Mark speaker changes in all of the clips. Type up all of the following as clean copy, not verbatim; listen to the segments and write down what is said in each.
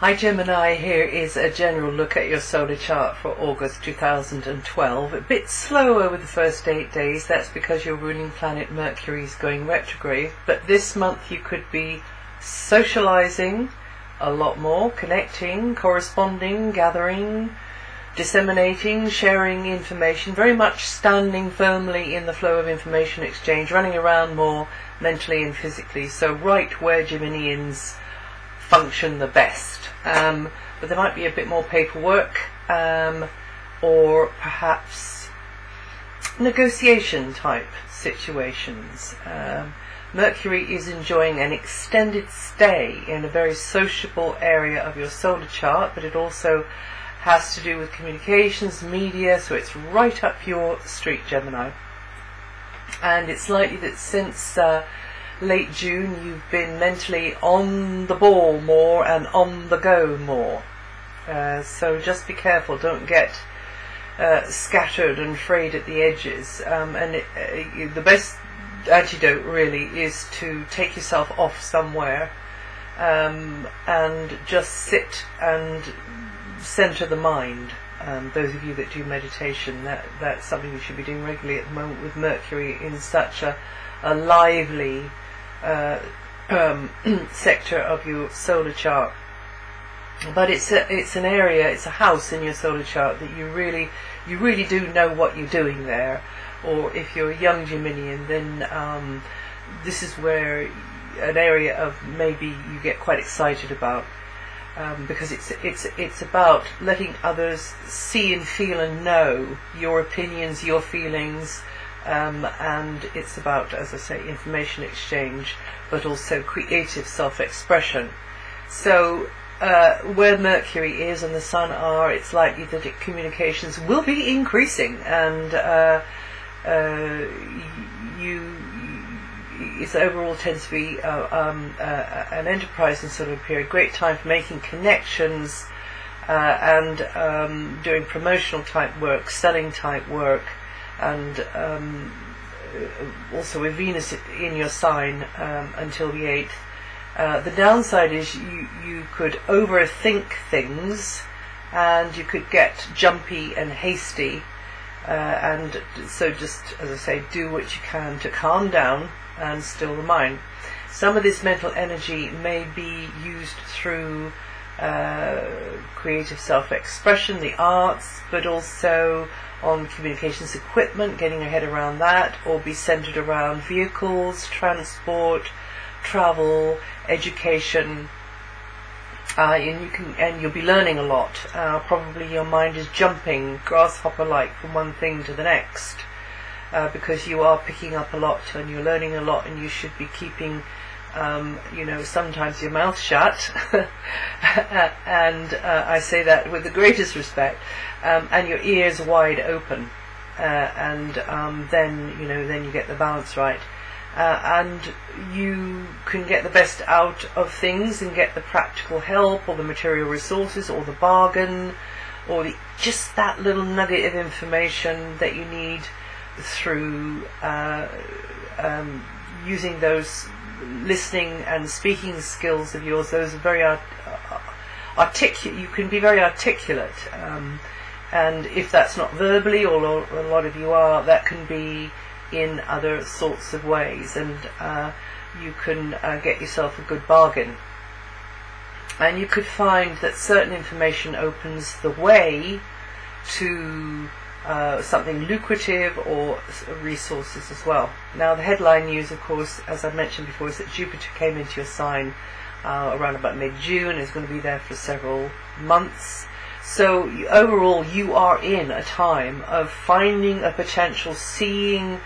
Speaker 1: Hi Gemini, here is a general look at your solar chart for August 2012. A bit slower with the first 8 days, that's because your ruling planet Mercury is going retrograde, but this month you could be socializing a lot more, connecting, corresponding, gathering, disseminating, sharing information, very much standing firmly in the flow of information exchange, running around more mentally and physically, so right where Geminians function the best. But there might be a bit more paperwork or perhaps negotiation type situations. Mercury is enjoying an extended stay in a very sociable area of your solar chart, but it also has to do with communications, media, so it's right up your street, Gemini. And it's likely that since late June you've been mentally on the ball more and on the go more. So just be careful, don't get scattered and frayed at the edges. The best antidote really is to take yourself off somewhere and just sit and center the mind. Those of you that do meditation, that's something you should be doing regularly at the moment with Mercury in such a lively sector of your solar chart. But it's an area, it's a house in your solar chart that you really do know what you're doing there. Or if you're a young Geminian, then this is where an area of maybe you get quite excited about, because it's about letting others see and feel and know your opinions, your feelings. And it's about, as I say, information exchange, but also creative self-expression. So where Mercury is and the Sun are, it's likely that communications will be increasing, and it overall tends to be an enterprising sort of period, great time for making connections and doing promotional type work, selling type work. And also with Venus in your sign until the 8th. The downside is you could overthink things, and you could get jumpy and hasty, and so just, as I say, do what you can to calm down and still the mind. Some of this mental energy may be used through creative self-expression, the arts, but also on communications equipment, getting your head around that, or be centered around vehicles, transport, travel, education, and you'll be learning a lot. Probably your mind is jumping grasshopper-like from one thing to the next, because you are picking up a lot and you're learning a lot, and you should be keeping sometimes your mouth shut, and I say that with the greatest respect, and your ears wide open, and then you get the balance right, and you can get the best out of things and get the practical help, or the material resources, or the bargain, or just that little nugget of information that you need through using those listening and speaking skills of yours. Those are very articulate. You can be very articulate, and if that's not verbally, or a lot of you are, that can be in other sorts of ways, and you can get yourself a good bargain. And you could find that certain information opens the way to something lucrative or resources as well. Now, the headline news, of course, as I mentioned before, is that Jupiter came into your sign around about mid-June. Is going to be there for several months. So overall, you are in a time of finding a potential, seeing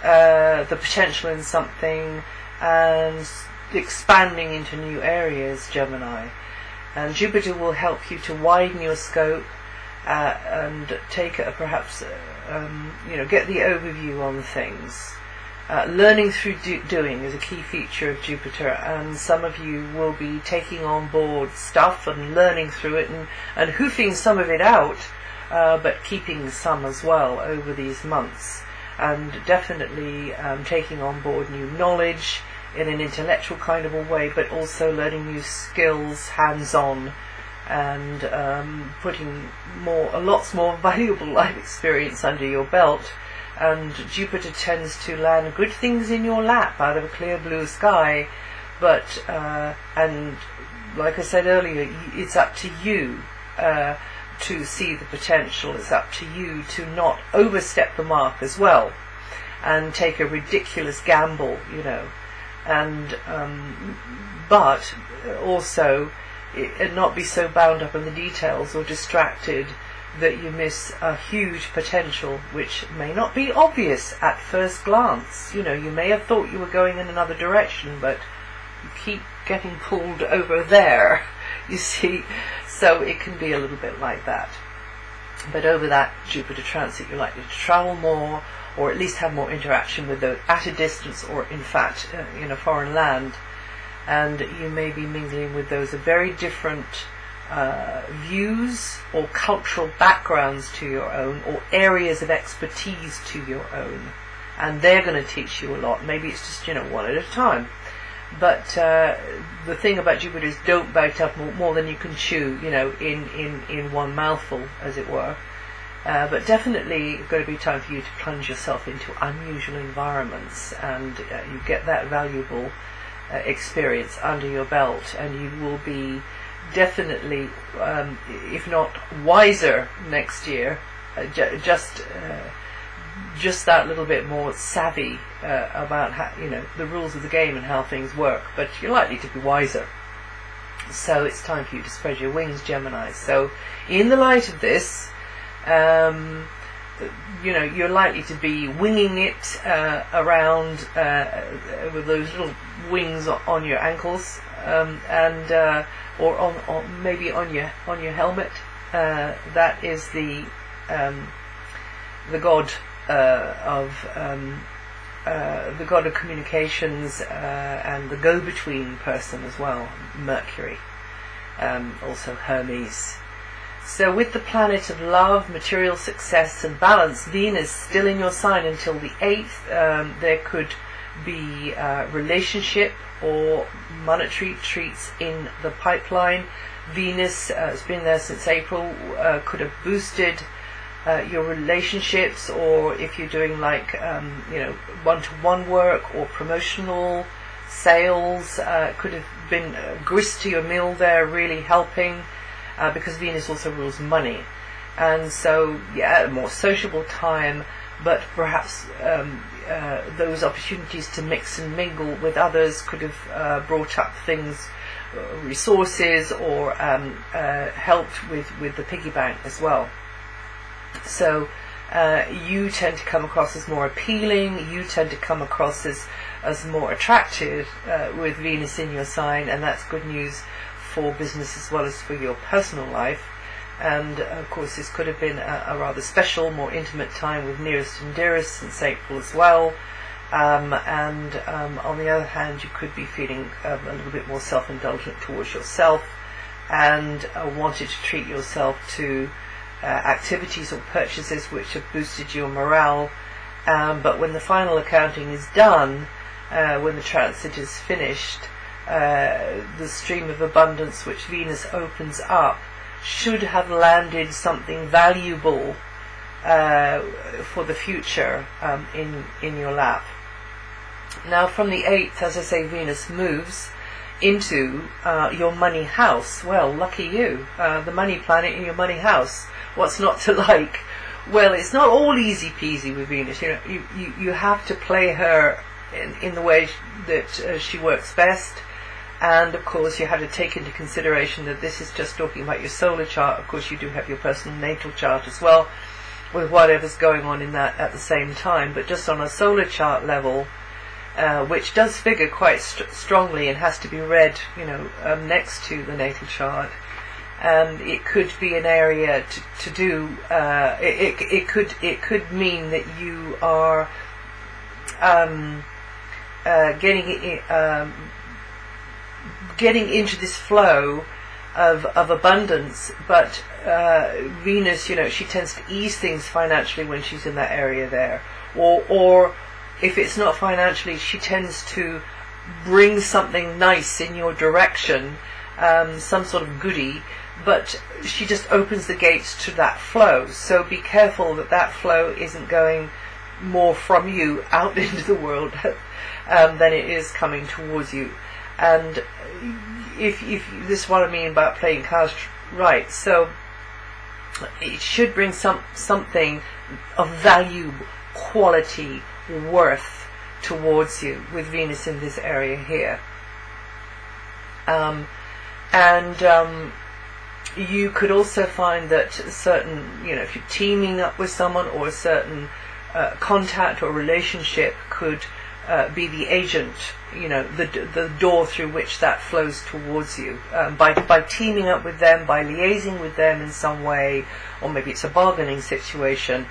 Speaker 1: the potential in something, and expanding into new areas, Gemini. And Jupiter will help you to widen your scope, and take perhaps get the overview on things. Learning through doing is a key feature of Jupiter, and some of you will be taking on board stuff and learning through it, and hoofing some of it out, but keeping some as well over these months, and definitely taking on board new knowledge in an intellectual kind of a way, but also learning new skills hands-on and putting lots more valuable life experience under your belt. And Jupiter tends to land good things in your lap out of a clear blue sky, but and like I said earlier, it's up to you to see the potential. It's up to you to not overstep the mark as well and take a ridiculous gamble, and but also not be so bound up in the details or distracted that you miss a huge potential which may not be obvious at first glance. You may have thought you were going in another direction, but you keep getting pulled over there, you see. So it can be a little bit like that. But over that Jupiter transit, you're likely to travel more, or at least have more interaction with those at a distance, or in fact in a foreign land. And you may be mingling with those of very different views or cultural backgrounds to your own, or areas of expertise to your own, and they're going to teach you a lot. Maybe it's just one at a time, but the thing about Jupiter is don't bite up more than you can chew, in one mouthful, as it were. But definitely it's going to be time for you to plunge yourself into unusual environments, and you get that valuable experience under your belt, and you will be definitely, if not wiser next year, just that little bit more savvy about how, the rules of the game and how things work. But you're likely to be wiser. So it's time for you to spread your wings, Gemini. So in the light of this, you're likely to be winging it around with those little wings on your ankles, or on maybe on your helmet. That is the god of communications, and the go-between person as well, Mercury, also Hermes. So with the planet of love, material success and balance, Venus still in your sign until the 8th, there could be relationship or monetary treats in the pipeline. Venus has been there since April, could have boosted your relationships, or if you're doing like one-to-one work or promotional sales, could have been grist to your mill there, really helping, because Venus also rules money. And so a more sociable time, but perhaps those opportunities to mix and mingle with others could have brought up things, resources, or helped with the piggy bank as well. So you tend to come across as more appealing, you tend to come across as more attractive with Venus in your sign, and that's good news for business as well as for your personal life. And of course this could have been a rather special, more intimate time with nearest and dearest since April as well. And on the other hand, you could be feeling a little bit more self-indulgent towards yourself, and wanted to treat yourself to activities or purchases which have boosted your morale. But when the final accounting is done, when the transit is finished, the stream of abundance which Venus opens up should have landed something valuable for the future in your lap. Now from the 8th, as I say, Venus moves into your money house. Well, lucky you, the money planet in your money house. What's not to like? Well, it's not all easy peasy with Venus. You have to play her in the way that she works best. And of course you have to take into consideration that this is just talking about your solar chart. Of course you do have your personal natal chart as well, with whatever's going on in that at the same time. But just on a solar chart level, which does figure quite strongly and has to be read, next to the natal chart, it could be an area to do. It could mean that you are getting into this flow of abundance, but Venus, she tends to ease things financially when she's in that area there, or if it's not financially, she tends to bring something nice in your direction, some sort of goodie, but she just opens the gates to that flow. So be careful that that flow isn't going more from you out into the world than it is coming towards you. And if this is what I mean about playing cards right. So it should bring something of value, quality, worth towards you with Venus in this area here. You could also find that certain, if you're teaming up with someone, or a certain contact or relationship could be the agent, the door through which that flows towards you. By teaming up with them, by liaising with them in some way, or maybe it's a bargaining situation,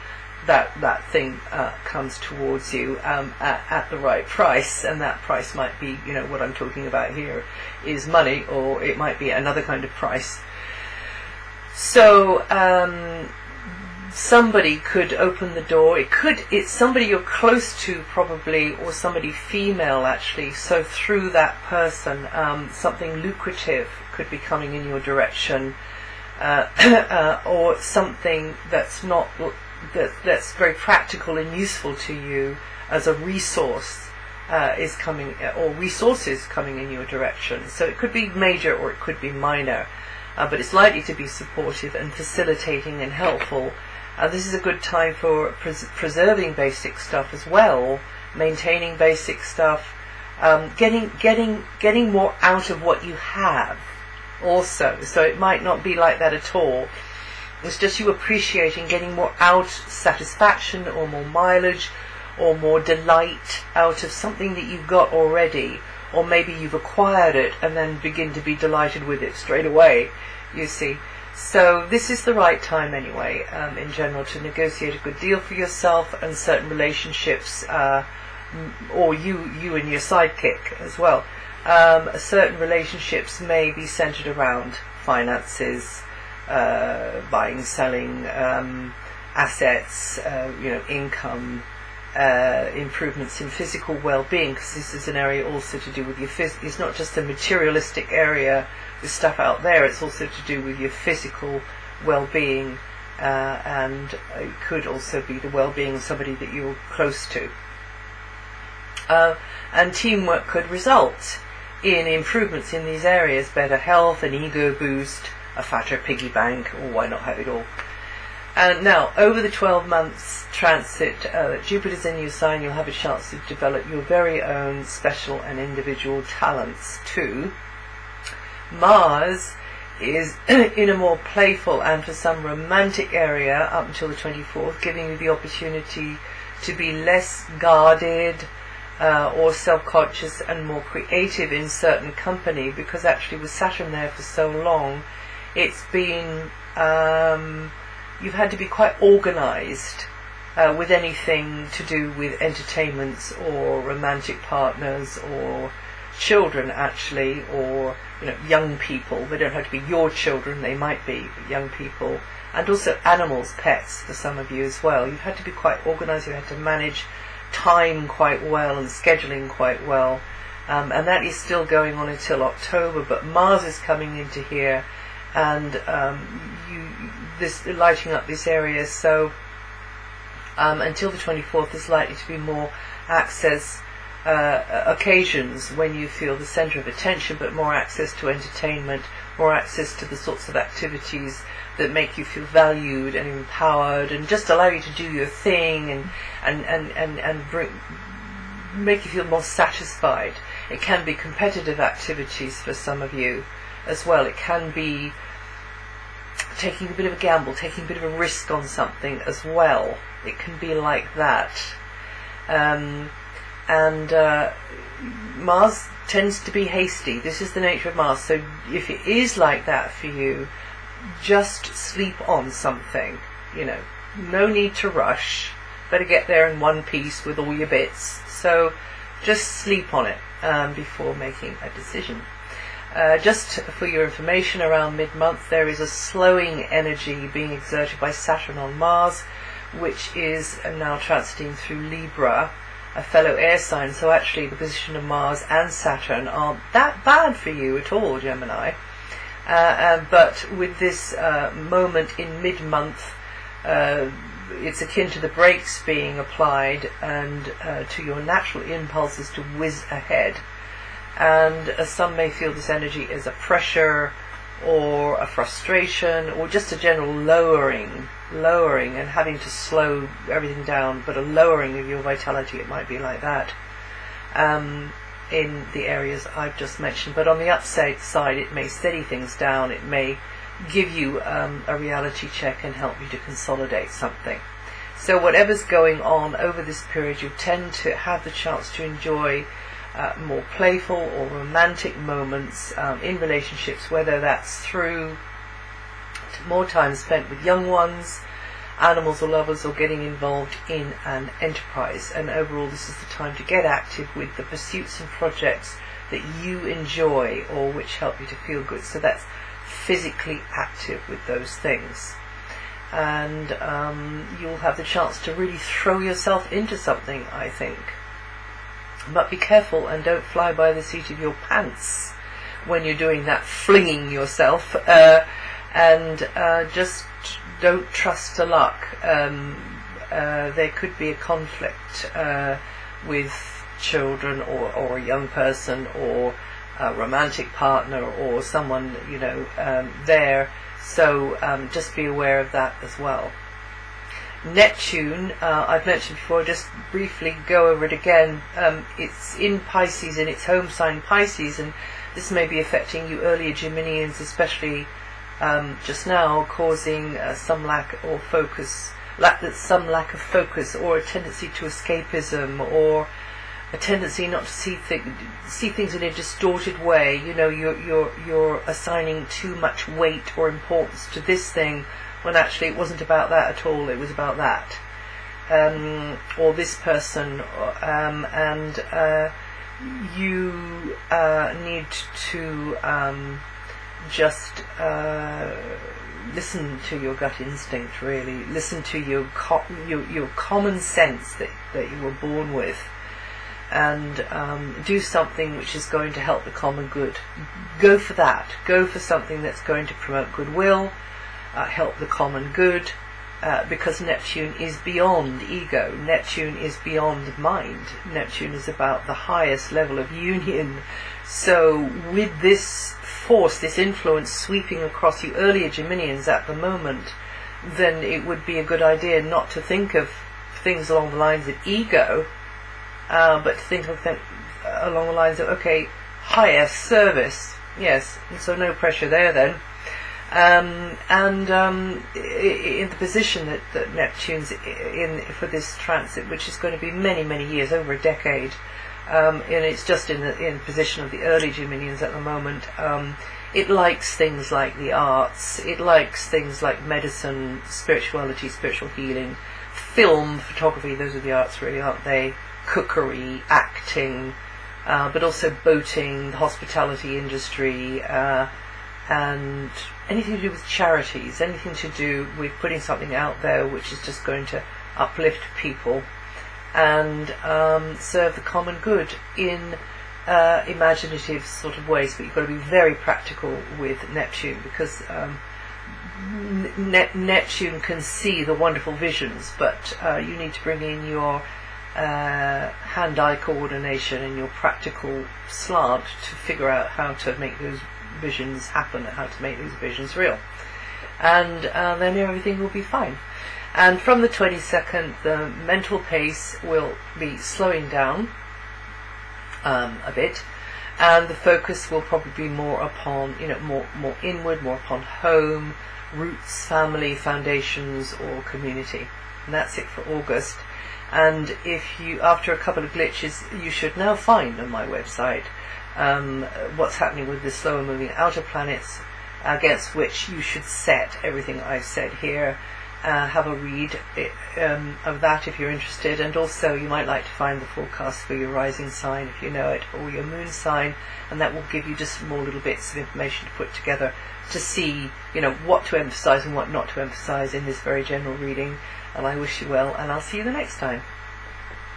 Speaker 1: that thing comes towards you at the right price, and that price might be, what I'm talking about here is money, or it might be another kind of price. So somebody could open the door. It's somebody you're close to probably, or somebody female actually. So through that person, something lucrative could be coming in your direction, or something that's not that's very practical and useful to you as a resource is coming, or resources coming in your direction. So it could be major or it could be minor, but it's likely to be supportive and facilitating and helpful. This is a good time for preserving basic stuff as well, maintaining basic stuff, getting more out of what you have also. So it might not be like that at all. It's just you appreciating, getting more out, satisfaction or more mileage or more delight out of something that you've got already, or maybe you've acquired it and then begin to be delighted with it straight away, you see. So this is the right time anyway, in general, to negotiate a good deal for yourself and certain relationships, or you and your sidekick as well. Certain relationships may be centered around finances, buying, selling, assets, income, improvements in physical well-being, because this is an area also to do with your it's not just a materialistic area with stuff out there, it's also to do with your physical well-being, and it could also be the well-being of somebody that you're close to. And teamwork could result in improvements in these areas: better health, an ego boost, a fatter piggy bank, or why not have it all. And now, over the 12 months transit, Jupiter's in your sign, you'll have a chance to develop your very own special and individual talents too. Mars is in a more playful and for some romantic area up until the 24th, giving you the opportunity to be less guarded or self-conscious and more creative in certain company, because actually with Saturn there for so long, it's been you've had to be quite organized with anything to do with entertainments or romantic partners or children, actually, or young people. They don't have to be your children, they might be young people, and also animals, pets for some of you as well. You've had to be quite organized, you had to manage time quite well and scheduling quite well, and that is still going on until October, but Mars is coming into here, and this lighting up this area. So until the 24th is likely to be more access occasions when you feel the center of attention, but more access to entertainment, more access to the sorts of activities that make you feel valued and empowered and just allow you to do your thing and make you feel more satisfied. It can be competitive activities for some of you as well. It can be taking a bit of a gamble, taking a bit of a risk on something as well. It can be like that. Mars tends to be hasty. This is the nature of Mars. So if it is like that for you, just sleep on something. No need to rush. Better get there in one piece with all your bits. So just sleep on it before making a decision. Just for your information, around mid-month there is a slowing energy being exerted by Saturn on Mars, which is now transiting through Libra, a fellow air sign. So actually the position of Mars and Saturn aren't that bad for you at all, Gemini. But with this moment in mid-month, it's akin to the brakes being applied and to your natural impulses to whiz ahead. And some may feel this energy as a pressure or a frustration or just a general lowering and having to slow everything down, but a lowering of your vitality. It might be like that in the areas I've just mentioned. But on the upside side, it may steady things down. It may give you a reality check and help you to consolidate something. So whatever's going on over this period, you'll tend to have the chance to enjoy more playful or romantic moments in relationships, whether that's through more time spent with young ones, animals or lovers, or getting involved in an enterprise. And overall, this is the time to get active with the pursuits and projects that you enjoy or which help you to feel good. So that's physically active with those things. And you'll have the chance to really throw yourself into something, I think. But be careful and don't fly by the seat of your pants when you're doing that flinging yourself, and just don't trust to luck. There could be a conflict with children or a young person or a romantic partner or someone, there. So just be aware of that as well. Neptune, I've mentioned before, just briefly go over it again. It's in Pisces, in its home sign Pisces, and this may be affecting you earlier Geminians, especially just now, causing some lack of focus or a tendency to escapism, or a tendency not to see things in a distorted way. You're assigning too much weight or importance to this thing when actually it wasn't about that at all. It was about that, or this person, and you need to just listen to your gut instinct. Really, listen to your common sense that you were born with, and do something which is going to help the common good. Go for that. Go for something that's going to promote goodwill, help the common good, because Neptune is beyond ego. Neptune is beyond mind. Neptune is about the highest level of union. So with this force, this influence sweeping across you earlier Geminians at the moment, then it would be a good idea not to think of things along the lines of ego, but to think of them along the lines of, okay, highest service. Yes, so no pressure there then. In the position that Neptune's in for this transit, which is going to be many, many years, over a decade, and it's just in position of the early Geminians at the moment, it likes things like the arts, it likes things like medicine, spirituality, spiritual healing, film, photography, those are the arts really, aren't they? Cookery, acting, but also boating, the hospitality industry, and anything to do with charities, anything to do with putting something out there which is just going to uplift people and serve the common good in imaginative sort of ways. But you've got to be very practical with Neptune, because Neptune can see the wonderful visions, but you need to bring in your hand-eye coordination and your practical slant to figure out how to make those visions happen, how to make these visions real, and then everything will be fine. And from the 22nd, the mental pace will be slowing down a bit, and the focus will probably be more upon, more inward, more upon home, roots, family, foundations, or community. And that's it for August. And if you, after a couple of glitches, you should now find on my website what's happening with the slower moving outer planets, against which you should set everything I've said here. Have a read of that if you're interested, and also you might like to find the forecast for your rising sign if you know it, or your moon sign, and that will give you just more little bits of information to put together to see, what to emphasize and what not to emphasize in this very general reading. And I wish you well, and I'll see you the next time.